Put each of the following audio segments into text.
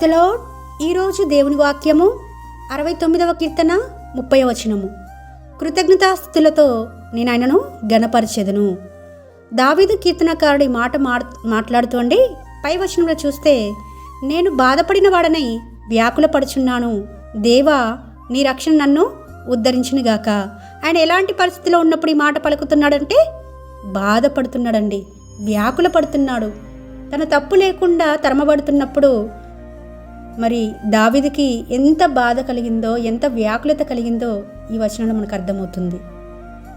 Praise the lord. ఈరోజు దేవుని వాక్యము 69వ కీర్తన 30వ వచనము. కృతజ్ఞతాస్తుతులతో నేను ఆయనను ఘనపరచెదను. దావీదు కీర్తనకారుడి మాట మాట్లాడుతూ అండి పై వచనంలో చూస్తే, నేను బాధపడిన వాడనై వ్యాకులపడుచున్నాను, దేవా నీ రక్షణ నన్ను ఉద్ధరించునుగాక. ఆయన ఎలాంటి పరిస్థితిలో ఉన్నప్పుడు ఈ మాట పలుకుతున్నాడంటే బాధపడుతున్నాడండి, వ్యాకుల పడుతున్నాడు. తన తప్పు లేకుండా తరమబడుతున్నప్పుడు మరి దావీదుకి ఎంత బాధ కలిగిందో, ఎంత వ్యాకులత కలిగిందో ఈ వచనంలో మనకు అర్థమవుతుంది.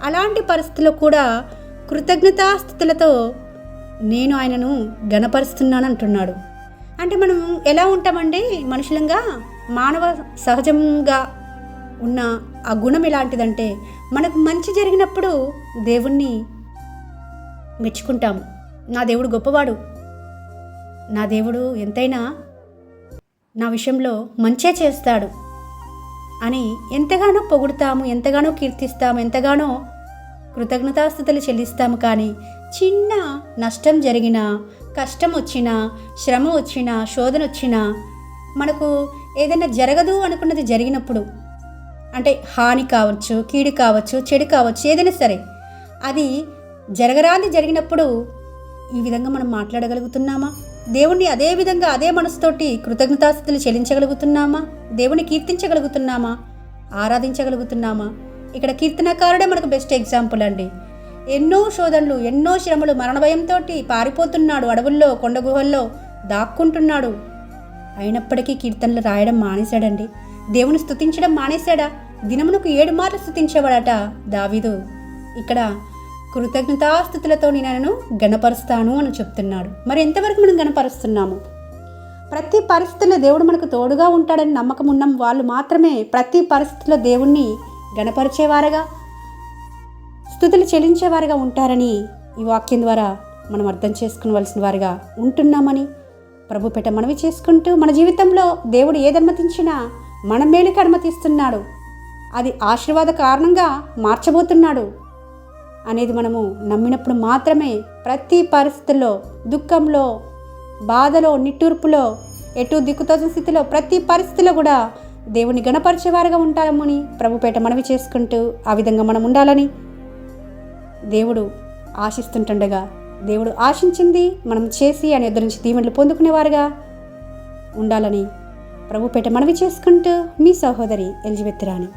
అలాంటి పరిస్థితుల్లో కూడా కృతజ్ఞతాస్తుతులతో నేను ఆయనను ఘనపరుస్తున్నాను అంటున్నాడు. అంటే మనం ఎలా ఉంటామండి, మనుషులంగా మానవ సహజంగా ఉన్న ఆ గుణం ఎలాంటిదంటే, మనకు మంచి జరిగినప్పుడు దేవుణ్ణి మెచ్చుకుంటాము. నా దేవుడు గొప్పవాడు, నా దేవుడు ఎంతైనా నా విషయంలో మంచే చేస్తాడు అని ఎంతగానో పొగుడుతాము, ఎంతగానో కీర్తిస్తాము, ఎంతగానో కృతజ్ఞతాస్తుతులు చెల్లిస్తాము. కానీ చిన్న నష్టం జరిగినా, కష్టం వచ్చినా, శ్రమ వచ్చినా, శోధన వచ్చినా, మనకు ఏదైనా జరగదు అనుకున్నది జరిగినప్పుడు, అంటే హాని కావచ్చు, కీడు కావచ్చు, చెడు కావచ్చు, ఏదైనా సరే అది జరగరాని జరిగినప్పుడు ఈ విధంగా మనం మాట్లాడగలుగుతున్నామా? దేవుణ్ణి అదే విధంగా అదే మనసుతోటి కృతజ్ఞతాస్తుతులు చెల్లించగలుగుతున్నామా? దేవుని కీర్తించగలుగుతున్నామా? ఆరాధించగలుగుతున్నామా? ఇక్కడ కీర్తనకారుడే మనకు బెస్ట్ ఎగ్జాంపుల్ అండి. ఎన్నో శోధనలు, ఎన్నో శ్రమలు, మరణ భయంతో పారిపోతున్నాడు, అడవుల్లో కొండ గుహల్లో దాక్కుంటున్నాడు. అయినప్పటికీ కీర్తనలు రాయడం మానేశాడండి. దేవుని స్తుతించడం మానేశాడా? దినమునకు 7 మార్లు స్తుతించేవాడట దావీదు. ఇక్కడ కృతజ్ఞతాస్తుతులతో నేను ఆయనను ఘనపరుస్తాను అని చెప్తున్నాడు. మరి ఎంతవరకు మనం ఘనపరుస్తున్నాము? ప్రతి పరిస్థితుల్లో దేవుడు మనకు తోడుగా ఉంటాడని నమ్మకం ఉన్న వాళ్ళు మాత్రమే ప్రతి పరిస్థితిలో దేవుణ్ణి ఘనపరిచేవారుగా, స్తుతులు చెల్లించేవారుగా ఉంటారని ఈ వాక్యం ద్వారా మనం అర్థం చేసుకోవలసిన వారుగా ఉంటున్నామని ప్రభుపేట మనవి చేసుకుంటూ, మన జీవితంలో దేవుడు ఏది అనుమతించినా మన మేలుకి అనుమతిస్తున్నాడు, అది ఆశీర్వాద కారణంగా మార్చబోతున్నాడు అనేది మనము నమ్మినప్పుడు మాత్రమే ప్రతి పరిస్థితుల్లో, దుఃఖంలో, బాధలో, నిట్టూర్పులో, ఎటు దిక్కుతోచని స్థితిలో, ప్రతి పరిస్థితిలో కూడా దేవుని గణపరిచేవారుగా ఉంటామని ప్రభుపేట మనవి చేసుకుంటూ, ఆ విధంగా మనం ఉండాలని దేవుడు ఆశిస్తుంటుండగా, దేవుడు ఆశించింది మనం చేసి ఆయన ఎదురు నుంచి దీవెనలు పొందుకునేవారుగా ఉండాలని ప్రభుపేట మనవి చేసుకుంటూ, మీ సహోదరి ఎలిజబెత్ రాణి.